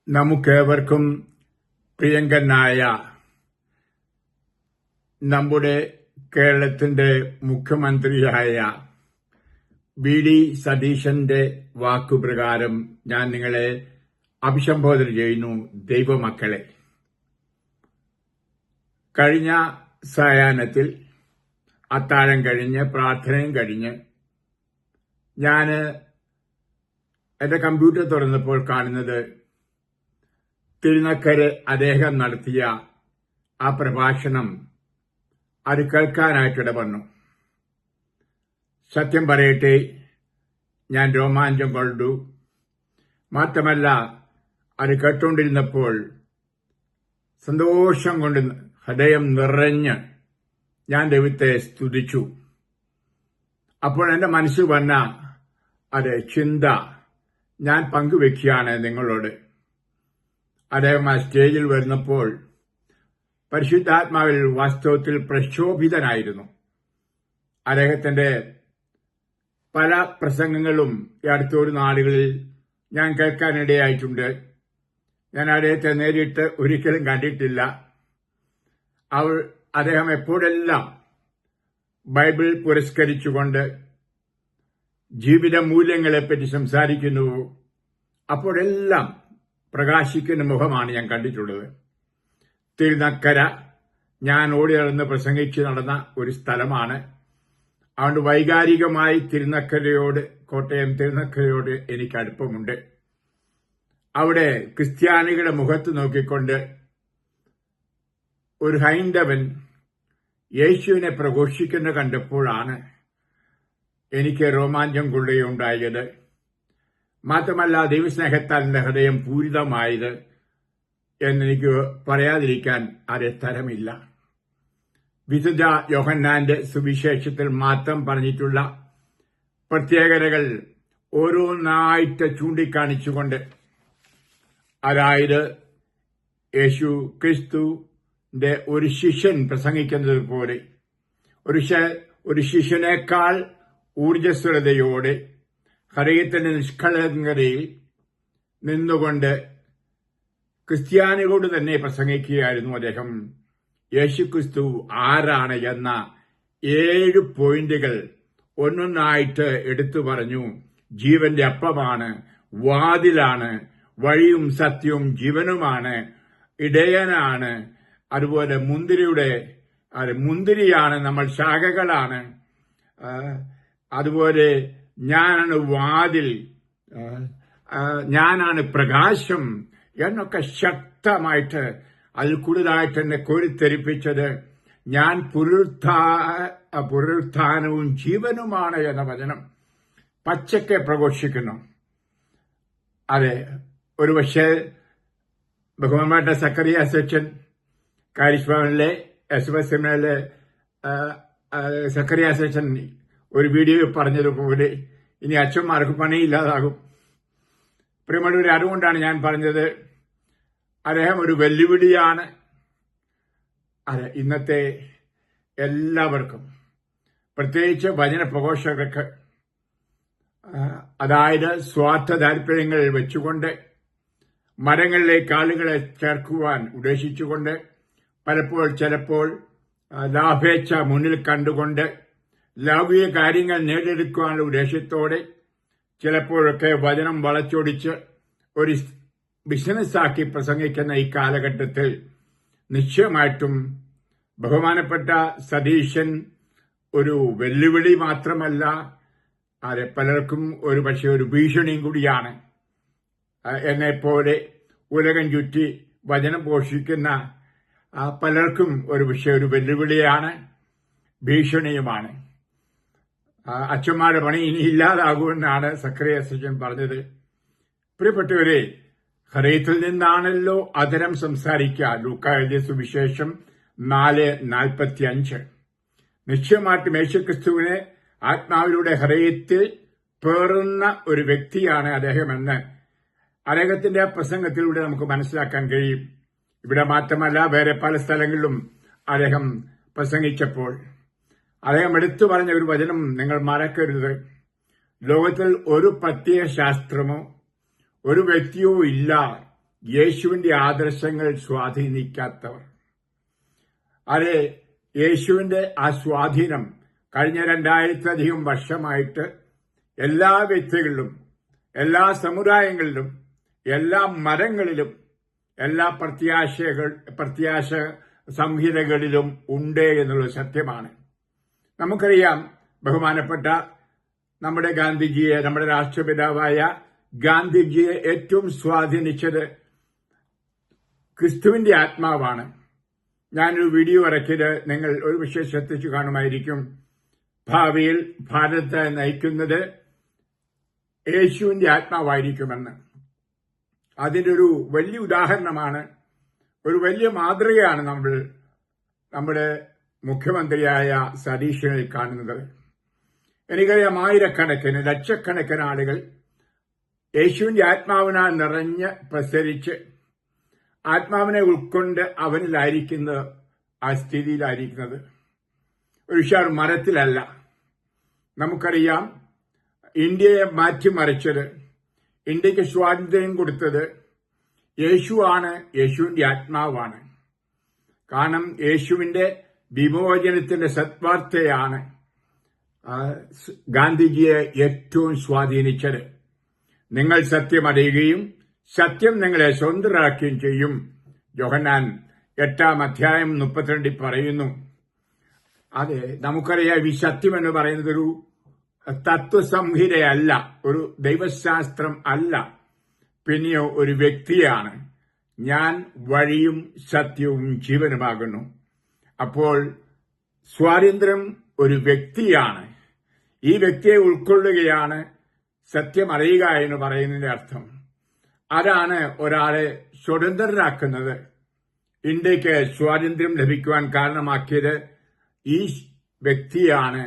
നമുക്കേവർക്കും പ്രിയങ്കനായ നമ്മുടെ കേരളത്തിന്റെ മുഖ്യമന്ത്രിയായ വി.ഡി. സതീശന്റെ വാക്കുപ്രകാരം ഞാൻ നിങ്ങളെ അഭിസംബോധന ചെയ്യുന്നു. ദൈവമക്കളെ, കഴിഞ്ഞ സായാഹ്നത്തിൽ അത്താഴം കഴിഞ്ഞ് പ്രാർത്ഥനയും കഴിഞ്ഞ് ഞാൻ എന്റെ കമ്പ്യൂട്ടർ തുറന്നപ്പോൾ കാണുന്നത് തിരുനക്കരെ അദ്ദേഹം നടത്തിയ ആ പ്രഭാഷണം അത് കേൾക്കാനായിട്ടിട വന്നു. സത്യം പറയട്ടെ, ഞാൻ രോമാഞ്ചം കൊണ്ടു. മാത്രമല്ല, അത് കേട്ടുകൊണ്ടിരുന്നപ്പോൾ സന്തോഷം കൊണ്ട് ഹൃദയം നിറഞ്ഞ് ഞാൻ ദൈവത്തെ സ്തുതിച്ചു. അപ്പോൾ എന്റെ മനസ്സിൽ വന്ന ചിന്ത ഞാൻ പങ്കുവെക്കുകയാണ് നിങ്ങളോട്. അദ്ദേഹം ആ സ്റ്റേജിൽ വരുന്നപ്പോൾ പരിശുദ്ധാത്മാവിൽ വാസ്തവത്തിൽ പ്രക്ഷോഭിതനായിരുന്നു. അദ്ദേഹത്തിന്റെ പല പ്രസംഗങ്ങളും ഈ അടുത്തൊരു നാടുകളിൽ ഞാൻ കേൾക്കാനിടയായിട്ടുണ്ട്. ഞാൻ അദ്ദേഹത്തെ നേരിട്ട് ഒരിക്കലും കണ്ടിട്ടില്ല. അദ്ദേഹം എപ്പോഴെല്ലാം ബൈബിൾ പുരസ്കരിച്ചുകൊണ്ട് ജീവിത മൂല്യങ്ങളെപ്പറ്റി സംസാരിക്കുന്നുവോ അപ്പോഴെല്ലാം പ്രകാശിക്കുന്ന മുഖമാണ് ഞാൻ കണ്ടിട്ടുള്ളത്. തിരുനക്കര ഞാൻ ഓടി നടന്ന് പ്രസംഗിച്ച് നടന്ന ഒരു സ്ഥലമാണ്. അതുകൊണ്ട് വൈകാരികമായി കോട്ടയം തിരുനക്കരയോട് എനിക്ക് അടുപ്പമുണ്ട്. അവിടെ ക്രിസ്ത്യാനികളുടെ മുഖത്ത് നോക്കിക്കൊണ്ട് ഒരു ഹൈന്ദവൻ യേശുവിനെ പ്രഘോഷിക്കുന്ന കണ്ടപ്പോഴാണ് എനിക്ക് രോമാഞ്ചം കൊള്ളുകയുണ്ടായത്. മാത്രമല്ല, ദൈവസ്നേഹത്താൽ എന്റെ ഹൃദയം പൂരിതമായത് എന്നെനിക്ക് പറയാതിരിക്കാൻ തരമില്ല. വിശുദ്ധ യോഹന്നാന്റെ സുവിശേഷത്തിൽ മാത്രം പറഞ്ഞിട്ടുള്ള പ്രത്യേകതകൾ ഓരോന്നായിട്ട് ചൂണ്ടിക്കാണിച്ചുകൊണ്ട്, അതായത് യേശു ക്രിസ്തുവിന്റെ ഒരു ശിഷ്യൻ പ്രസംഗിക്കുന്നത് പോലെ ഒരു ശിഷ്യനേക്കാൾ ഊർജ്ജസ്വലതയോടെ ഹൃദയത്തിന്റെ നിഷ്കളങ്കതയിൽ നിന്നുകൊണ്ട് ക്രിസ്ത്യാനികളോട് തന്നെ പ്രസംഗിക്കുകയായിരുന്നു അദ്ദേഹം. യേശുക്രിസ്തു ആരാണ് എന്ന 7 പോയിന്റുകൾ ഒന്നൊന്നായിട്ട് എടുത്തു പറഞ്ഞു. ജീവന്റെ അപ്പമാണ്, വാതിലാണ്, വഴിയും സത്യവും ജീവനുമാണ്, ഇടയനാണ്, അതുപോലെ മുന്തിരിയാണ്, നമ്മൾ ശാഖകളാണ്, അതുപോലെ ഞാനാണ് വാതിൽ, ഞാനാണ് പ്രകാശം എന്നൊക്കെ ശക്തമായിട്ട് അതിൽ കൂടുതലായിട്ട് എന്നെ കോരിത്തെരിപ്പിച്ചത് ഞാൻ പുനരുത്ഥാനവും ജീവനുമാണ് എന്ന വചനം പച്ചക്കെ പ്രഘോഷിക്കുന്നു. അതെ, ഒരുപക്ഷെ ബഹുമാനപ്പെട്ട സക്കറിയാസ് അച്ഛൻ കാരിസ്ഭവനിലെ SMSലെ സക്കറിയാസ് അച്ഛൻ ഒരു വീഡിയോ പറഞ്ഞതുപോലെ ഇനി അച്ഛന്മാർക്ക് പണിയില്ലാതാകും. പ്രിയമുള്ളവരെ, അതുകൊണ്ടാണ് ഞാൻ പറഞ്ഞത് അദ്ദേഹം ഒരു വെല്ലുവിളിയാണ്. അതെ, ഇന്നത്തെ എല്ലാവർക്കും, പ്രത്യേകിച്ച് വചന പ്രഘോഷകർക്ക്, അതായത് സ്വാർത്ഥ താല്പര്യങ്ങൾ വെച്ചുകൊണ്ട് മരങ്ങളിലേക്ക് ആളുകളെ ചേർക്കുവാൻ ഉദ്ദേശിച്ചുകൊണ്ട് ചിലപ്പോൾ ലാഭേച്ഛ മുന്നിൽ കണ്ടുകൊണ്ട് ലൗകിക കാര്യങ്ങൾ നേടിയെടുക്കുവാനുള്ള ഉദ്ദേശത്തോടെ ചിലപ്പോഴൊക്കെ വചനം വളച്ചൊടിച്ച് ഒരു ബിസിനസ്സാക്കി പ്രസംഗിക്കുന്ന ഈ കാലഘട്ടത്തിൽ നിശ്ചയമായിട്ടും ബഹുമാനപ്പെട്ട സതീശൻ ഒരു വെല്ലുവിളി മാത്രമല്ല, പലർക്കും ഒരുപക്ഷെ ഒരു ഭീഷണിയും കൂടിയാണ്. എന്നെപ്പോലെ ഉലകം ചുറ്റി വചനം പോഷിക്കുന്ന പലർക്കും ഒരു വെല്ലുവിളിയാണ്, ഭീഷണിയുമാണ്. അച്ഛന്മാരുടെ പണി ഇനി ഇല്ലാതാകുമെന്നാണ് സക്കറിയാസ് അച്ഛൻ പറഞ്ഞത്. പ്രിയപ്പെട്ടവരെ, ഹൃദയത്തിൽ നിന്നാണല്ലോ അധരം സംസാരിക്കുക. ലൂക്കാ എഴുതിയ സുവിശേഷം 4:45. നിശ്ചയമായിട്ടും യേശുക്രിസ്തുവിനെ ആത്മാവിലൂടെ ഹൃദയത്തിൽ പേറുന്ന ഒരു വ്യക്തിയാണ് അദ്ദേഹമെന്ന് അദ്ദേഹത്തിന്റെ പ്രസംഗത്തിലൂടെ നമുക്ക് മനസ്സിലാക്കാൻ കഴിയും. ഇവിടെ മാത്രമല്ല, വേറെ പല സ്ഥലങ്ങളിലും അദ്ദേഹം പ്രസംഗിച്ചപ്പോൾ അദ്ദേഹം എടുത്തു പറഞ്ഞ ഒരു വചനം നിങ്ങൾ മറക്കരുത്. ലോകത്തിൽ ഒരു പ്രത്യയ ശാസ്ത്രമോ ഒരു വ്യക്തിയോ ഇല്ല യേശുവിന്റെ ആദർശങ്ങൾ സ്വാധീനിക്കാത്തവർ. അതെ, യേശുവിന്റെ ആ സ്വാധീനം കഴിഞ്ഞ 2000-ലധികം വർഷമായിട്ട് എല്ലാ വ്യക്തികളിലും, എല്ലാ സമുദായങ്ങളിലും, എല്ലാ മതങ്ങളിലും, എല്ലാ പ്രത്യാശ സംഹിതകളിലും ഉണ്ട് എന്നുള്ളത് സത്യമാണ്. നമുക്കറിയാം, ബഹുമാനപ്പെട്ട നമ്മുടെ ഗാന്ധിജിയെ, നമ്മുടെ രാഷ്ട്രപിതാവായ ഗാന്ധിജിയെ ഏറ്റവും സ്വാധീനിച്ചത് ക്രിസ്തുവിന്റെ ആത്മാവാണ്. ഞാനൊരു വീഡിയോ ഇറക്കിയത് നിങ്ങൾ ഒരു വിഷയം ശ്രദ്ധിച്ചു കാണുമായിരിക്കും. ഭാവിയിൽ ഭാരതത്തെ നയിക്കുന്നത് യേശുവിന്റെ ആത്മാവായിരിക്കുമെന്ന്. അതിന്റെ ഒരു വലിയ ഉദാഹരണമാണ്, ഒരു വലിയ മാതൃകയാണ് നമ്മുടെ മുഖ്യമന്ത്രിയായ സതീശനിൽ കാണുന്നത്. എനിക്കറിയാം, ആയിരക്കണക്കിന് ലക്ഷക്കണക്കിന് ആളുകൾ യേശുവിന്റെ ആത്മാവിനാൽ നിറഞ്ഞ് പ്രസരിച്ച് ആത്മാവിനെ ഉൾക്കൊണ്ട് അവനിലായിരിക്കുന്നത്, ആ സ്ഥിതിയിലായിരിക്കുന്നത്. ഒരു മരത്തിലല്ല. നമുക്കറിയാം, ഇന്ത്യയെ മാറ്റിമറിച്ചത്, ഇന്ത്യക്ക് സ്വാതന്ത്ര്യം കൊടുത്തത് യേശുവാണ്, യേശുവിന്റെ ആത്മാവാണ്. കാരണം യേശുവിന്റെ വിമോചനത്തിന്റെ സത്വാർത്തയാണ് ഗാന്ധിജിയെ ഏറ്റവും സ്വാധീനിച്ചത്. നിങ്ങൾ സത്യം അറിയുകയും സത്യം നിങ്ങളെ സ്വതന്ത്രരാക്കുകയും ചെയ്യും. യോഹന്നാൻ 8-32 പറയുന്നു. അതെ, നമുക്കറിയാം, ഈ സത്യം എന്ന് പറയുന്നത് ഒരു തത്വസംഹിതയല്ല, ഒരു ദൈവശാസ്ത്രം അല്ല, പിന്നെയോ ഒരു വ്യക്തിയാണ്. ഞാൻ വഴിയും സത്യവും ജീവനുമാകുന്നു. അപ്പോൾ സ്വാതന്ത്ര്യം ഒരു വ്യക്തിയാണ്. ഈ വ്യക്തിയെ ഉൾക്കൊള്ളുകയാണ് സത്യം അറിയുക എന്ന് പറയുന്നതിന്റെ അർത്ഥം. അതാണ് ഒരാളെ സ്വതന്ത്രരാക്കുന്നത്. ഇന്ത്യക്ക് സ്വാതന്ത്ര്യം ലഭിക്കുവാൻ കാരണമാക്കിയത് ഈ വ്യക്തിയാണ്.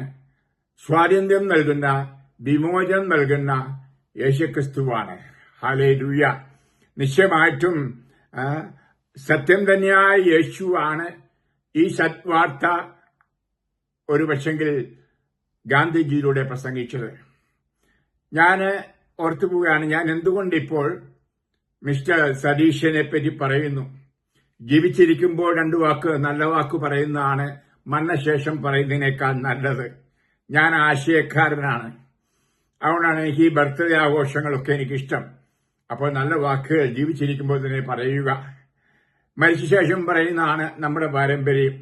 സ്വാതന്ത്ര്യം നൽകുന്ന, വിമോചനം നൽകുന്ന യേശുക്രിസ്തുവാണ്. ഹല്ലേലൂയ. നിശ്ചയമായിട്ടും സത്യം തന്നെയായ യേശുവാണ് ഈ സത്വാർത്ത ഒരു പക്ഷെങ്കിൽ ഗാന്ധിജിയിലൂടെ പ്രസംഗിച്ചത്. ഞാൻ ഓർത്തുപോവുകയാണ്, ഞാൻ എന്തുകൊണ്ടിപ്പോൾ മിസ്റ്റർ സതീശനെ പറ്റി പറയുന്നു. ജീവിച്ചിരിക്കുമ്പോൾ 2 വാക്ക്, നല്ല വാക്ക് പറയുന്നതാണ് മരണശേഷം പറയുന്നതിനേക്കാൾ നല്ലത്. ഞാൻ ആശയക്കാരനാണ്. അതുകൊണ്ടാണ് എനിക്ക് ഈ ബർത്ത്ഡേ ആഘോഷങ്ങളൊക്കെ എനിക്കിഷ്ടം. അപ്പോൾ നല്ല വാക്കുകൾ ജീവിച്ചിരിക്കുമ്പോൾ തന്നെ പറയുക. മരിച്ച ശേഷം പറയുന്നതാണ് നമ്മുടെ പാരമ്പര്യം.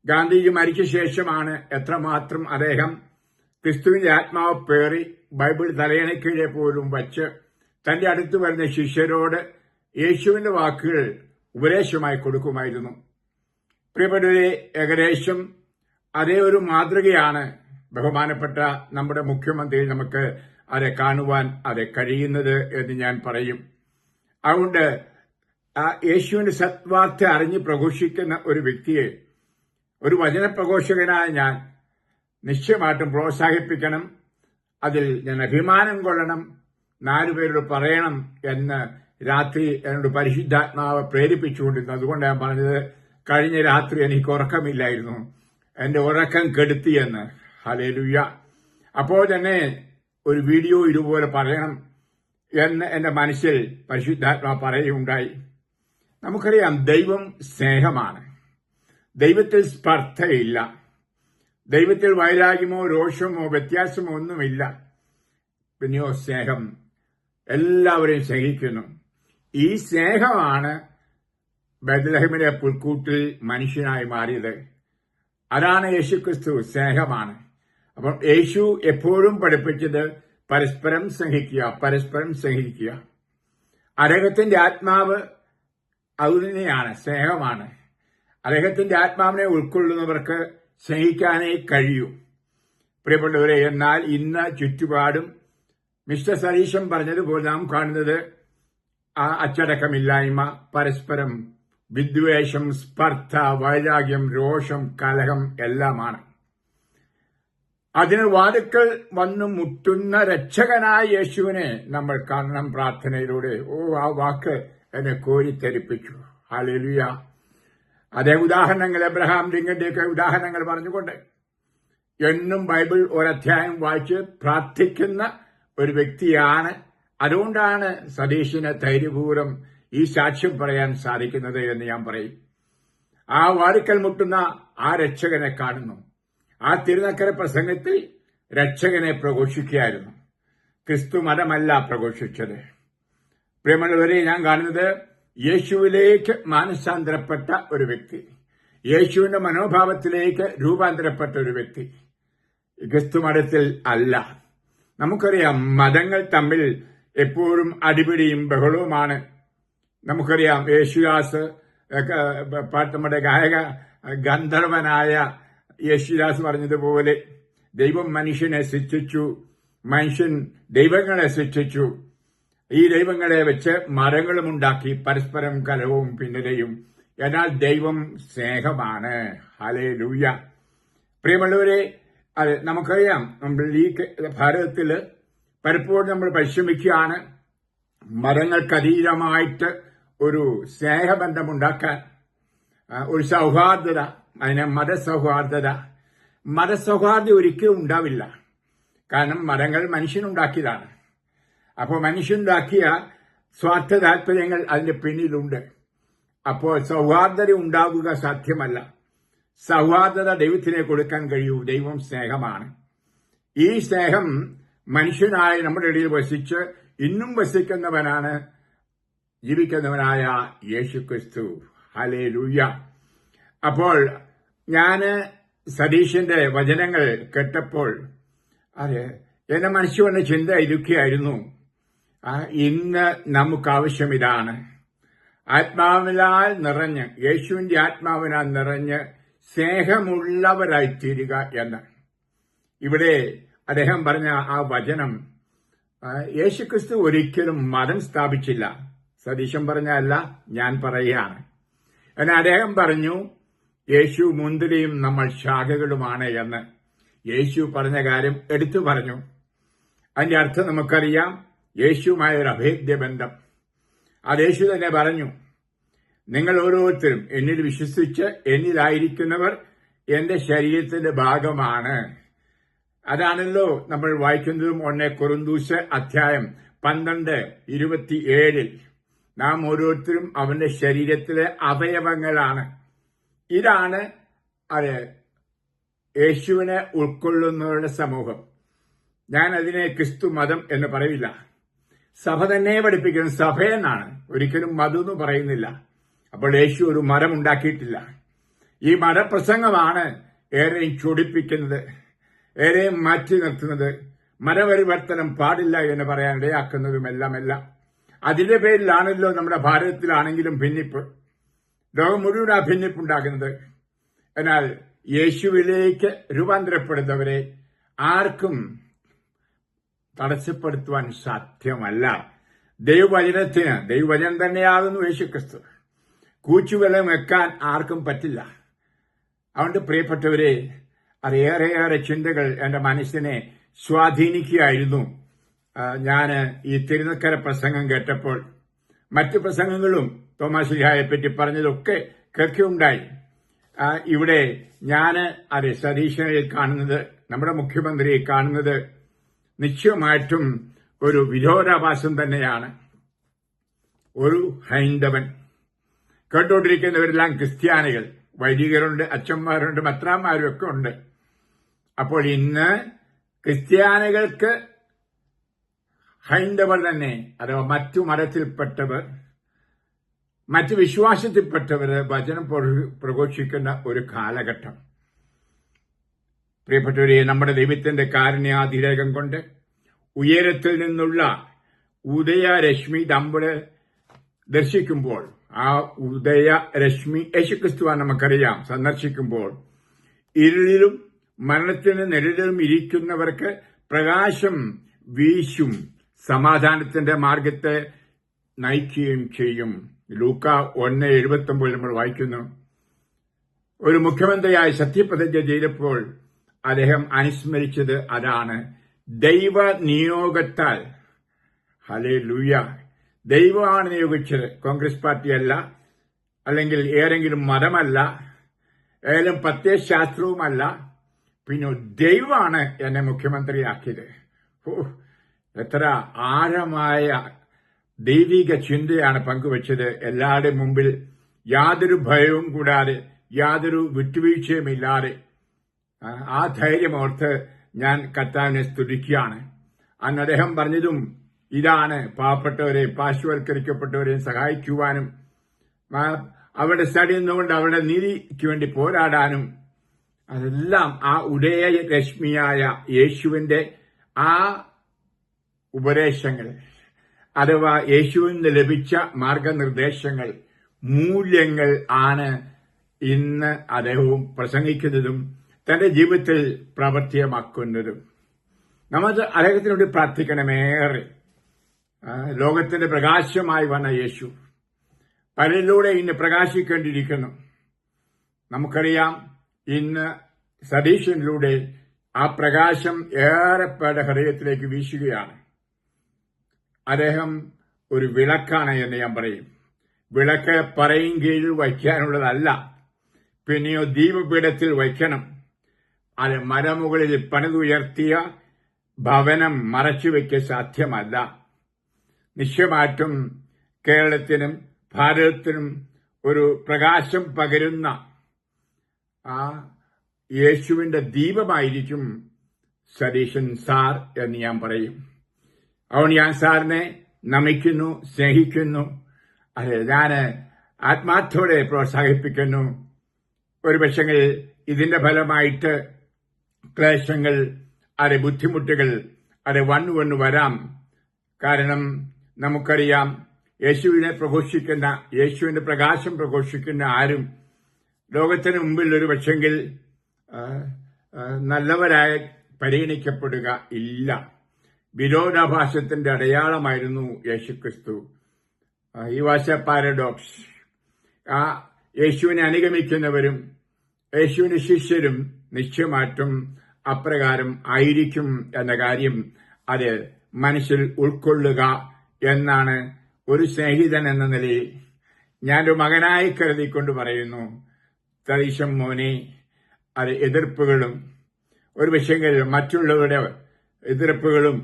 ഗാന്ധിജി മരിച്ച ശേഷമാണ് എത്രമാത്രം അദ്ദേഹം ക്രിസ്തുവിന്റെ ആത്മാവ് പേറി ബൈബിൾ തലയണക്കീഴെ പോലും വച്ച് തന്റെ അടുത്ത് വരുന്ന ശിഷ്യരോട് യേശുവിന്റെ വാക്കുകൾ ഉപദേശമായി കൊടുക്കുമായിരുന്നു. പ്രിയപ്പെട്ടവരെ, ഏകദേശം അതേ ഒരു മാതൃകയാണ് ബഹുമാനപ്പെട്ട നമ്മുടെ മുഖ്യമന്ത്രി നമുക്ക് അതെ കാണുവാൻ കഴിയുന്നത് എന്ന് ഞാൻ പറയും. അതുകൊണ്ട് യേശുവിന്റെ സത്വാർത്ത അറിഞ്ഞ് പ്രഘോഷിക്കുന്ന ഒരു വ്യക്തിയെ, ഒരു വചനപ്രഘോഷകനായ ഞാൻ നിശ്ചയമായിട്ടും പ്രോത്സാഹിപ്പിക്കണം. അതിൽ ഞാൻ അഭിമാനം കൊള്ളണം, 4 പേരോട് പറയണം എന്ന് രാത്രി എന്നോട് പരിശുദ്ധാത്മാവ് പ്രേരിപ്പിച്ചുകൊണ്ടിരുന്നു. അതുകൊണ്ട് ഞാൻ പറഞ്ഞത്, കഴിഞ്ഞ രാത്രി എനിക്ക് ഉറക്കമില്ലായിരുന്നു, എന്റെ ഉറക്കം കെടുത്തിയെന്ന്. ഹല്ലേലൂയ. അപ്പോൾ തന്നെ ഒരു വീഡിയോ ഇതുപോലെ പറയണം എന്ന് എന്റെ മനസ്സിൽ പരിശുദ്ധാത്മാവ് പറയുകയുണ്ടായി. നമുക്കറിയാം, ദൈവം സ്നേഹമാണ്. ദൈവത്തിൽ സ്പർദ്ധയില്ല. ദൈവത്തിൽ വൈരാഗ്യമോ രോഷമോ വ്യത്യാസമോ ഒന്നുമില്ല. പിന്നെയോ സ്നേഹം, എല്ലാവരെയും സ്നേഹിക്കുന്നു. ഈ സ്നേഹമാണ് ബേത്ലഹേമിലെ പുൽക്കൂട്ടിൽ മനുഷ്യനായി മാറിയത്. അതാണ് യേശുക്രിസ്തു, സ്നേഹമാണ്. അപ്പം യേശു എപ്പോഴും പഠിപ്പിച്ചത് പരസ്പരം സ്നേഹിക്കുക, പരസ്പരം സ്നേഹിക്കുക. അദ്ദേഹത്തിന്റെ ആത്മാവ് അതുതന്നെയാണ്, സ്നേഹമാണ്. അദ്ദേഹത്തിന്റെ ആത്മാവിനെ ഉൾക്കൊള്ളുന്നവർക്ക് സ്നേഹിക്കാനേ കഴിയൂ. പ്രിയപ്പെട്ടവരെ, എന്നാൽ ഇന്ന് ചുറ്റുപാടും മിസ്റ്റർ സതീശൻ പറഞ്ഞതുപോലെ നാം കാണുന്നത് അച്ചടക്കമില്ലായ്മ, പരസ്പരം വിദ്വേഷം, സ്പർദ്ധ, വൈരാഗ്യം, രോഷം, കലഹം എല്ലാമാണ്. അതിന് വാതുക്കൾ വന്നു മുട്ടുന്ന രക്ഷകനായ യേശുവിനെ നമ്മൾ കാണണം പ്രാർത്ഥനയിലൂടെ. ആ വാക്ക് എന്നെ കോരിത്തെരിപ്പിച്ചു. ഹല്ലേലൂയ. അതേ ഉദാഹരണങ്ങൾ, എബ്രഹാം ലിങ്കന്റെയൊക്കെ ഉദാഹരണങ്ങൾ പറഞ്ഞുകൊണ്ട് എന്നും ബൈബിൾ ഒരധ്യായം വായിച്ച് പ്രാർത്ഥിക്കുന്ന ഒരു വ്യക്തിയാണ്. അതുകൊണ്ടാണ് സതീശന് ധൈര്യപൂർവ്വം ഈ സാക്ഷ്യം പറയാൻ സാധിക്കുന്നത് എന്ന് ഞാൻ പറയും. ആ വാതിൽക്കൽ മുട്ടുന്ന ആ രക്ഷകനെ കാണുന്നു. ആ തിരുനക്കര പ്രസംഗത്തിൽ രക്ഷകനെ പ്രഘോഷിക്കുകയായിരുന്നു. ക്രിസ്തു മതമല്ല പ്രഘോഷിച്ചത്. പ്രിയമുള്ളവരെ, ഞാൻ കാണുന്നത് യേശുവിലേക്ക് മാനസാന്തരപ്പെട്ട ഒരു വ്യക്തി, യേശുവിന്റെ മനോഭാവത്തിലേക്ക് രൂപാന്തരപ്പെട്ട ഒരു വ്യക്തി, ക്രിസ്തു മതത്തിൽ അല്ല. നമുക്കറിയാം, മതങ്ങൾ തമ്മിൽ എപ്പോഴും അടിപിടിയും ബഹളവുമാണ്. നമുക്കറിയാം, യേശുദാസ് നമ്മുടെ ഗായക ഗന്ധർവനായ യേശുദാസ് പറഞ്ഞതുപോലെ ദൈവം മനുഷ്യനെ സൃഷ്ടിച്ചു, മനുഷ്യൻ ദൈവങ്ങളെ സൃഷ്ടിച്ചു. ഈ ദൈവങ്ങളെ വെച്ച് മരങ്ങളും ഉണ്ടാക്കി, പരസ്പരം കലഹവും ഭിന്നതയും. എന്നാൽ ദൈവം സ്നേഹമാണ്. ഹല്ലേലൂയ. പ്രിയമുള്ളവരെ, നമുക്കറിയാം, നമ്മൾ ഈ ഭാരതത്തിൽ പലപ്പോഴും നമ്മൾ പരിശ്രമിക്കുകയാണ് മതങ്ങൾക്കതീതമായിട്ട് ഒരു സ്നേഹബന്ധമുണ്ടാക്കാൻ, ഒരു സൗഹാർദ്ദത. അതിനെ മതസൗഹാർദ്ദം ഒരിക്കലും ഉണ്ടാവില്ല. കാരണം മതങ്ങൾ മനുഷ്യനുണ്ടാക്കിയതാണ്. അപ്പോൾ മനുഷ്യനുണ്ടാക്കിയ സ്വാർത്ഥ താല്പര്യങ്ങൾ അതിന്റെ പിന്നിലുണ്ട്. അപ്പോൾ സൗഹാർദ്ദത ഉണ്ടാവുക സാധ്യമല്ല. സൗഹാർദ്ദത ദൈവത്തിനെ കൊടുക്കാൻ കഴിയൂ. ദൈവം സ്നേഹമാണ്. ഈ സ്നേഹം മനുഷ്യനായ നമ്മുടെ ഇടയിൽ വസിച്ച് ഇന്നും വസിക്കുന്നവനാണ് ജീവിക്കുന്നവനായ യേശുക്രിസ്തു. ഹല്ലേലൂയ. അപ്പോൾ ഞാന് സതീശന്റെ വചനങ്ങൾ കേട്ടപ്പോൾ എന്റെ മനസ്സുകൊണ്ട് ചിന്ത ഇതൊക്കെയായിരുന്നു. ഇന്ന് നമുക്ക് ആവശ്യം ഇതാണ്. ആത്മാവിനാൽ നിറഞ്ഞ്, യേശുവിന്റെ ആത്മാവിനാൽ നിറഞ്ഞ് സ്നേഹമുള്ളവരായിത്തീരുക എന്ന്. ഇവിടെ അദ്ദേഹം പറഞ്ഞ ആ വചനം, യേശുക്രിസ്തു ഒരിക്കലും മതം സ്ഥാപിച്ചില്ല. സതീശൻ പറഞ്ഞല്ല, ഞാൻ പറയുകയാണ്. എന്നാൽ അദ്ദേഹം പറഞ്ഞു, യേശു മുന്തിരിയും നമ്മൾ ശാഖകളുമാണ് എന്ന്. യേശു പറഞ്ഞ കാര്യം എടുത്തു പറഞ്ഞു. അതിന്റെ അർത്ഥം നമുക്കറിയാം, യേശുവുമായ ഒരു അഭേദ്യ ബന്ധം. അത് യേശു തന്നെ പറഞ്ഞു, നിങ്ങൾ ഓരോരുത്തരും എന്നിൽ വിശ്വസിച്ച് എന്നിലായിരിക്കുന്നവർ എന്റെ ശരീരത്തിന്റെ ഭാഗമാണ്. അതാണല്ലോ നമ്മൾ വായിക്കുന്നതും 1 കൊരിന്ത്യർ അധ്യായം 12:27. നാം ഓരോരുത്തരും അവന്റെ ശരീരത്തിലെ അവയവങ്ങളാണ്. ഇതാണ് യേശുവിനെ ഉൾക്കൊള്ളുന്നവരുടെ സമൂഹം. ഞാൻ അതിനെ ക്രിസ്തു മതം എന്ന് പറയില്ല. സഭ തന്നെ പഠിപ്പിക്കുന്നത് സഭയെന്നാണ്, ഒരിക്കലും മതം എന്ന് പറയുന്നില്ല. അപ്പോൾ യേശു ഒരു മരം ഉണ്ടാക്കിയിട്ടില്ല. ഈ മതപ്രസംഗമാണ് ഏറെയും ചൊടിപ്പിക്കുന്നത്, ഏറെയും മാറ്റി നിർത്തുന്നത്, മതപരിവർത്തനം പാടില്ല എന്ന് പറയാൻ ഇടയാക്കുന്നതുമെല്ലാം. അതിന്റെ പേരിലാണല്ലോ നമ്മുടെ ഭാരതത്തിലാണെങ്കിലും ഭിന്നിപ്പ്, ലോകം മുഴുവൻ ആ ഭിന്നിപ്പുണ്ടാകുന്നത്. എന്നാൽ യേശുവിലേക്ക് രൂപാന്തരപ്പെടുന്നവരെ ആർക്കും തടസ്സപ്പെടുത്തുവാൻ സാധ്യമല്ല. ദൈവവചനം തന്നെയാകുന്നു യേശുക്രിസ്തു. കൂച്ചുവിലം വെക്കാൻ ആർക്കും പറ്റില്ല. അതുകൊണ്ട് പ്രിയപ്പെട്ടവരെ, അതേറെയേറെ ചിന്തകൾ എന്റെ മനസ്സിനെ സ്വാധീനിക്കുകയായിരുന്നു. ഞാൻ ഈ തിരുനക്കര പ്രസംഗം കേട്ടപ്പോൾ മറ്റു പ്രസംഗങ്ങളും തോമാശ്ലീഹായെ പറ്റി പറഞ്ഞതൊക്കെ കേൾക്കുകയുണ്ടായി. ഇവിടെ ഞാൻ സതീശനെ കാണുന്നത്, നമ്മുടെ മുഖ്യമന്ത്രിയെ കാണുന്നത് നിശ്ചയമായിട്ടും ഒരു വിരോധാഭാസം തന്നെയാണ്. ഒരു ഹൈന്ദവൻ, കേട്ടോണ്ടിരിക്കുന്നവരെല്ലാം ക്രിസ്ത്യാനികൾ, വൈദികരുണ്ട്, അച്ഛന്മാരുണ്ട്, മെത്രാന്മാരും ഒക്കെ ഉണ്ട്. അപ്പോൾ ഇന്ന് ക്രിസ്ത്യാനികൾക്ക് ഹൈന്ദവർ തന്നെ, അഥവാ മറ്റു മതത്തിൽപ്പെട്ടവർ, മറ്റു വിശ്വാസത്തിൽപ്പെട്ടവർ വചനം പ്രഘോഷിക്കുന്ന ഒരു കാലഘട്ടം. പ്രിയപ്പെട്ടവരെ, നമ്മുടെ ദൈവത്തിന്റെ കാരുണ്യാതിരേകം കൊണ്ട് ഉയരത്തിൽ നിന്നുള്ള ഉദയരശ്മി നമ്മൾ ദർശിക്കുമ്പോൾ, ആ ഉദയരശ്മി യേശുക്രിസ്തുവാൻ നമുക്കറിയാം, സന്ദർശിക്കുമ്പോൾ ഇരുളിലും മരണത്തിന് നിഴലിലും ഇരിക്കുന്നവർക്ക് പ്രകാശം വീശും, സമാധാനത്തിന്റെ മാർഗത്തെ നയിക്കുകയും ചെയ്യും. ലൂക്ക 1:79 നമ്മൾ വായിക്കുന്നു. ഒരു മുഖ്യമന്ത്രിയായി സത്യപ്രതിജ്ഞ ചെയ്തപ്പോൾ അദ്ദേഹം അനുസ്മരിച്ചത് അതാണ്. ദൈവ നിയോഗത്താൽ. ഹല്ലേലൂയ. ദൈവമാണ് നിയോഗിച്ചത്, കോൺഗ്രസ് പാർട്ടിയല്ല, അല്ലെങ്കിൽ ഏതെങ്കിലും മതമല്ല, ഏതെങ്കിലും പ്രത്യയശാസ്ത്രവുമല്ല. പിന്നെ ദൈവമാണ് എന്നെ മുഖ്യമന്ത്രിയാക്കിയത്. എത്ര ആഴമായ ദൈവിക ചിന്തയാണ് പങ്കുവച്ചത്. എല്ലാവരുടെയും മുമ്പിൽ യാതൊരു ഭയവും കൂടാതെ, യാതൊരു വിട്ടുവീഴ്ചയുമില്ലാതെ ആ ധൈര്യമോർത്ത് ഞാൻ കർത്താവിനെ സ്തുതിക്കുകയാണ്. അന്ന് അദ്ദേഹം പറഞ്ഞതും ഇതാണ്: പാവപ്പെട്ടവരെ, പാർശ്വവൽക്കരിക്കപ്പെട്ടവരെ സഹായിക്കുവാനും അവരുടെ സടി നിന്നുകൊണ്ട് അവരുടെ നീതിക്ക് വേണ്ടി പോരാടാനും, അതെല്ലാം ആ ഉദയ രശ്മിയായ യേശുവിന്റെ ആ ഉപദേശങ്ങൾ അഥവാ യേശുവിൽ നിന്ന് ലഭിച്ച മാർഗനിർദ്ദേശങ്ങൾ, മൂല്യങ്ങൾ ആണ് ഇന്ന് അദ്ദേഹവും പ്രസംഗിക്കുന്നതും തന്റെ ജീവിതത്തിൽ പ്രാവർത്തികമാക്കുന്നതും. നമ്മൾ അദ്ദേഹത്തിനോട് പ്രാർത്ഥിക്കണമേറെ. ലോകത്തിന്റെ പ്രകാശമായി വന്ന യേശു പലരിലൂടെ ഇന്ന് പ്രകാശിക്കേണ്ടിയിരിക്കുന്നു. നമുക്കറിയാം, ഇന്ന് സതീശനിലൂടെ ആ പ്രകാശം ഏറെപ്പേരുടെ ഹൃദയത്തിലേക്ക് വീശുകയാണ്. അദ്ദേഹം ഒരു വിളക്കാണ് എന്ന് ഞാൻ പറയും. വിളക്ക് പറയും കീഴിൽ വയ്ക്കാനുള്ളതല്ല, പിന്നെയോ ദീപപീഠത്തിൽ വയ്ക്കണം. അത് മരമുകളിൽ പണിതുയർത്തിയ ഭവനം മറച്ചുവെക്കാൻ സാധ്യമല്ല. നിശ്ചയമായിട്ടും കേരളത്തിനും ഭാരതത്തിനും ഒരു പ്രകാശം പകരുന്ന ആ യേശുവിന്റെ ദീപമായിരിക്കും സതീശൻ സാർ എന്ന് ഞാൻ പറയും. അതുകൊണ്ട് ഞാൻ സാറിനെ നമിക്കുന്നു, സ്നേഹിക്കുന്നു. അത് ഞാൻ ആത്മാർത്ഥോടെ പ്രോത്സാഹിപ്പിക്കുന്നു. ഒരുപക്ഷെ ഇതിന്റെ ഫലമായിട്ട് ക്ലേശങ്ങൾ, അത് ബുദ്ധിമുട്ടുകൾ അത് വന്നു വരാം. കാരണം നമുക്കറിയാം, യേശുവിനെ പ്രഘോഷിക്കുന്ന, യേശുവിന്റെ പ്രകാശം പ്രഘോഷിക്കുന്ന ആരും ലോകത്തിന് മുമ്പിൽ ഒരു പക്ഷെങ്കിൽ നല്ലവരായി പരിഗണിക്കപ്പെടുക ഇല്ല. വിരോധാഭാസത്തിന്റെ അടയാളമായിരുന്നു യേശുക്രിസ്തു. ഈ വാസ് എ പാരഡോക്സ്. ആ യേശുവിനെ അനുഗമിക്കുന്നവരും യേശുവിന്റെ ശിഷ്യരും നിശ്ചയമായിട്ടും അപ്രകാരം ആയിരിക്കും എന്ന കാര്യം അത് മനസ്സിൽ ഉൾക്കൊള്ളുക എന്നാണ് ഒരു സ്നേഹിതൻ എന്ന നിലയിൽ ഞാനൊരു മകനായി കരുതിക്കൊണ്ട് പറയുന്നു. സതീശൻ മോനെ, അത് എതിർപ്പുകളും ഒരു വിഷയങ്ങൾ മറ്റുള്ളവരുടെ എതിർപ്പുകളും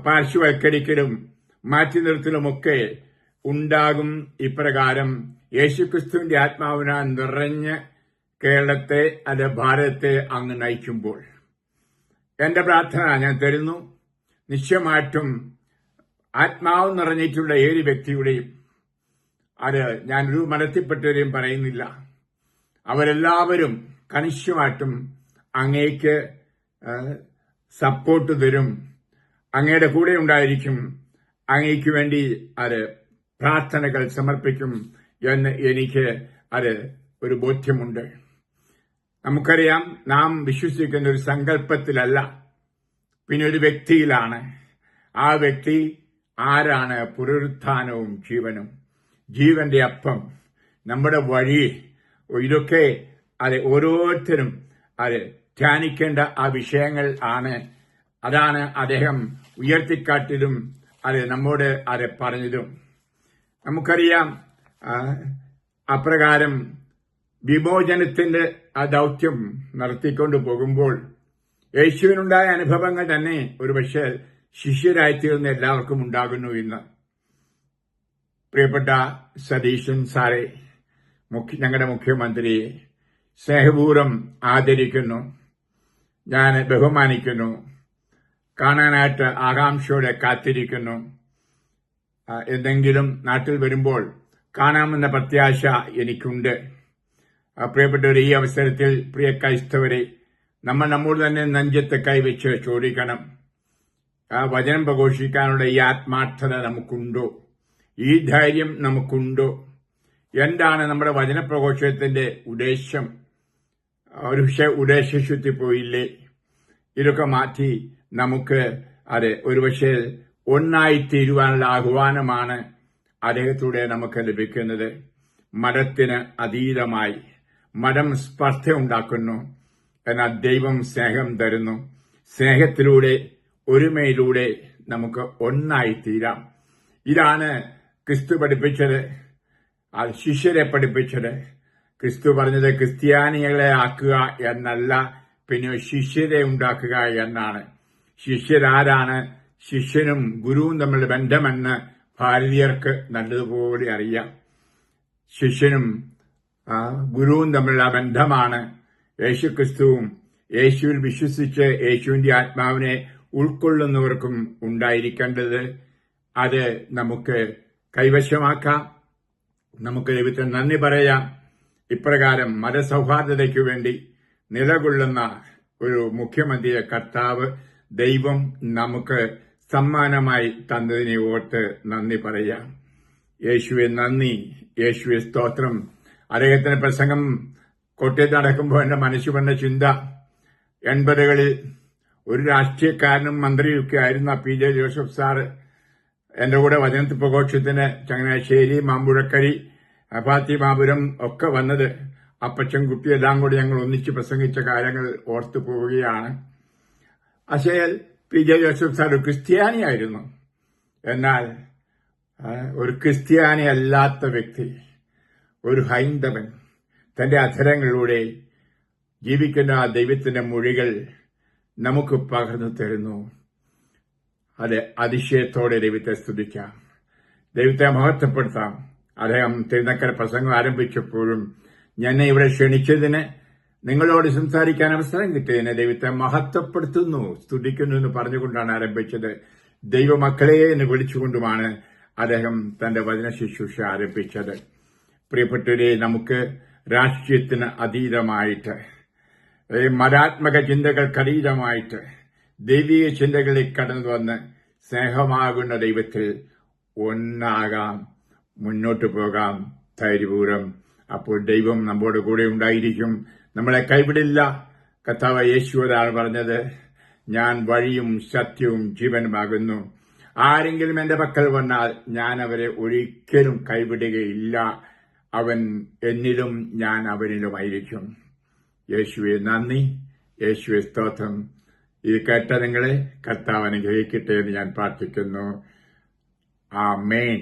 പാർശ്വവൽക്കരിക്കലും മാറ്റി നിർത്തലുമൊക്കെ ഉണ്ടാകും. ഇപ്രകാരം യേശുക്രിസ്തുവിന്റെ ആത്മാവിനാൽ നിറഞ്ഞ് കേരളത്തെ, അത് ഭാരതത്തെ അങ്ങ് നയിക്കുമ്പോൾ എന്റെ പ്രാർത്ഥന ഞാൻ തരുന്നു. നിശ്ചയമായിട്ടും ആത്മാവ് നിറഞ്ഞിട്ടുള്ള ഏത് വ്യക്തിയുടെയും, അത് ഞാനൊരു മതത്തിൽപ്പെട്ടവരെയും പറയുന്നില്ല, അവരെല്ലാവരും കണിശമായിട്ടും അങ്ങേക്ക് സപ്പോർട്ട് തരും, അങ്ങയുടെ കൂടെ ഉണ്ടായിരിക്കും, അങ്ങേക്ക് വേണ്ടി അത് പ്രാർത്ഥനകൾ സമർപ്പിക്കും എന്ന് എനിക്ക് അത് ഒരു ബോധ്യമുണ്ട്. നമുക്കറിയാം, നാം വിശ്വസിക്കുന്ന ഒരു സങ്കല്പത്തിലല്ല, പിന്നെ ഒരു വ്യക്തിയിലാണ്. ആ വ്യക്തി ആരാണ്? പുനരുത്ഥാനവും ജീവനും, ജീവന്റെ അപ്പം, നമ്മുടെ വഴി. ഇതൊക്കെ അത് ഓരോരുത്തരും അത് ധ്യാനിക്കേണ്ട ആ വിഷയങ്ങൾ ആണ്. അതാണ് അദ്ദേഹം ഉയർത്തിക്കാട്ടിയതും അത് നമ്മോട് അത് പറഞ്ഞതും. നമുക്കറിയാം, അപ്രകാരം വിമോചനത്തിന്റെ ആ ദൗത്യം നടത്തിക്കൊണ്ടു പോകുമ്പോൾ യേശുവിനുണ്ടായ അനുഭവങ്ങൾ തന്നെ ഒരുപക്ഷെ ശിഷ്യരായിത്തീർന്ന എല്ലാവർക്കും ഉണ്ടാകുന്നു. ഇന്ന് പ്രിയപ്പെട്ട സതീശൻ സാറെ, ഞങ്ങളുടെ മുഖ്യമന്ത്രിയെ സ്നേഹപൂർവ്വം ആദരിക്കുന്നു, ഞാൻ ബഹുമാനിക്കുന്നു, കാണാനായിട്ട് ആകാംക്ഷയോടെ കാത്തിരിക്കുന്നു. എന്തെങ്കിലും നാട്ടിൽ വരുമ്പോൾ കാണാമെന്ന പ്രത്യാശ എനിക്കുണ്ട്. പ്രിയപ്പെട്ടവർ, ഈ അവസരത്തിൽ പ്രിയ ക്രൈസ്തവരെ, നമ്മൾ നമ്മോട് തന്നെ നെഞ്ചത്ത് കൈവച്ച് ചോദിക്കണം, ആ വചനം പ്രഘോഷിക്കാനുള്ള ഈ ആത്മാർത്ഥത നമുക്കുണ്ടോ? ഈ ധൈര്യം നമുക്കുണ്ടോ? എന്താണ് നമ്മുടെ വചനപ്രഘോഷത്തിന്റെ ഉദ്ദേശം? ഒരു ഉദ്ദേശശുദ്ധി പോയില്ലേ? ഇതൊക്കെ മാറ്റി നമുക്ക് അത് ഒരുപക്ഷെ ഒന്നായിത്തീരുവാനുള്ള ആഹ്വാനമാണ് അദ്ദേഹത്തിലൂടെ നമുക്ക് ലഭിക്കുന്നത്. മതത്തിന് അതീതമായി മതം സ്പർദ്ധ ഉണ്ടാക്കുന്നു, എന്നാൽ ദൈവം സ്നേഹം തരുന്നു. സ്നേഹത്തിലൂടെ, ഒരുമയിലൂടെ നമുക്ക് ഒന്നായിത്തീരാം. ഇതാണ് ക്രിസ്തു പഠിപ്പിച്ചത്, അത് ശിഷ്യരെ പഠിപ്പിച്ചത്. ക്രിസ്തു പറഞ്ഞത് ക്രിസ്ത്യാനികളെ ആക്കുക എന്നല്ല, പിന്നെ ശിഷ്യരെ ഉണ്ടാക്കുക എന്നാണ്. ശിഷ്യരാരാണ്? ശിഷ്യനും ഗുരുവും തമ്മിലുള്ള ബന്ധമെന്ന് ഭാരതീയർക്ക് നല്ലതുപോലെ അറിയാം. ശിഷ്യനും ഗുരുവും തമ്മിലുള്ള ബന്ധമാണ് യേശുക്രിസ്തുവും യേശുവിൽ വിശ്വസിച്ച് യേശുവിന്റെ ആത്മാവിനെ ഉൾക്കൊള്ളുന്നവർക്കും ഉണ്ടായിരിക്കേണ്ടത്. അത് നമുക്ക് കൈവശമാക്കാം. നമുക്ക് ദൈവത്തിന് നന്ദി പറയാം. ഇപ്രകാരം മതസൗഹാർദ്ദതയ്ക്കു വേണ്ടി നിലകൊള്ളുന്ന ഒരു മുഖ്യമന്ത്രിയെ കർത്താവ് ദൈവം നമുക്ക് സമ്മാനമായി തന്നതിനെ ഓർത്ത് നന്ദി പറയാം. യേശുവെ നന്ദി, യേശുവെ സ്തോത്രം. അദ്ദേഹത്തിന്റെ പ്രസംഗം കോട്ടയത്ത് നടക്കുമ്പോൾ എന്റെ മനസ്സിൽ വന്ന ചിന്ത, 80കളിൽ ഒരു രാഷ്ട്രീയക്കാരനും മന്ത്രിയൊക്കെ ആയിരുന്ന PJ ജോസഫ് സാറ് എന്റെ കൂടെ വചനത്തിൽ പ്രഘോഷത്തിന് ചങ്ങനാശ്ശേരി, മാമ്പുഴക്കരി, ഫാത്തിമാപുരം ഒക്കെ വന്നത് അപ്പച്ചൻകുട്ടി എല്ലാം കൂടി ഞങ്ങൾ ഒന്നിച്ച് പ്രസംഗിച്ച കാര്യങ്ങൾ ഓർത്തു പോവുകയാണ്. അശേൽ PJ ജോസഫ് സാർ ഒരു ക്രിസ്ത്യാനിയായിരുന്നു. എന്നാൽ ഒരു ക്രിസ്ത്യാനി അല്ലാത്ത വ്യക്തി, ഒരു ഹൈന്ദവൻ, തന്റെ അധരങ്ങളിലൂടെ ജീവിക്കുന്ന ആ ദൈവത്തിന്റെ മൊഴികൾ നമുക്ക് പകർന്നു തരുന്നു. അത് അതിശയത്തോടെ ദൈവത്തെ സ്തുതിക്കാം, ദൈവത്തെ മഹത്വപ്പെടുത്താം. അദ്ദേഹം തിരുനക്കര പ്രസംഗം ആരംഭിച്ചപ്പോഴും എന്നെ ഇവിടെ ക്ഷണിച്ചതിന്, നിങ്ങളോട് സംസാരിക്കാൻ അവസരം കിട്ടിയതിന് ദൈവത്തെ മഹത്വപ്പെടുത്തുന്നു, സ്തുതിക്കുന്നു എന്ന് പറഞ്ഞുകൊണ്ടാണ് ആരംഭിച്ചത്. ദൈവമക്കളെ എന്ന് വിളിച്ചുകൊണ്ടുമാണ് അദ്ദേഹം തന്റെ വചന ശുശ്രൂഷ ആരംഭിച്ചത്. പ്രിയപ്പെട്ടവരെ, നമുക്ക് രാഷ്ട്രീയത്തിന് അതീതമായിട്ട്, മതാത്മക ചിന്തകൾക്കതീതമായിട്ട് ദൈവീയ ചിന്തകളിൽ കടന്നു വന്ന് സ്നേഹമാകുന്ന ദൈവത്തിൽ ഒന്നാകാം, മുന്നോട്ടു പോകാം ധൈര്യപൂർവ്വം. അപ്പോൾ ദൈവം നമ്മോട് കൂടെ ഉണ്ടായിരിക്കും, നമ്മളെ കൈവിടില്ല. കർത്താവ് യേശുവോടാണ് പറഞ്ഞത്, ഞാൻ വഴിയും സത്യവും ജീവനുമാകുന്നു. ആരെങ്കിലും എന്റെ പക്കൽ വന്നാൽ ഞാൻ അവരെ ഒരിക്കലും കൈവിടുകയില്ല. അവൻ എന്നിലും ഞാൻ അവനിലുമായിരിക്കും. യേശുവെ നന്ദി, യേശുവെ സ്തോത്രം. ഇത് കേട്ട നിങ്ങളെ കർത്താവ് അനുഗ്രഹിക്കട്ടെ എന്ന് ഞാൻ പ്രാർത്ഥിക്കുന്നു. ആമേൻ.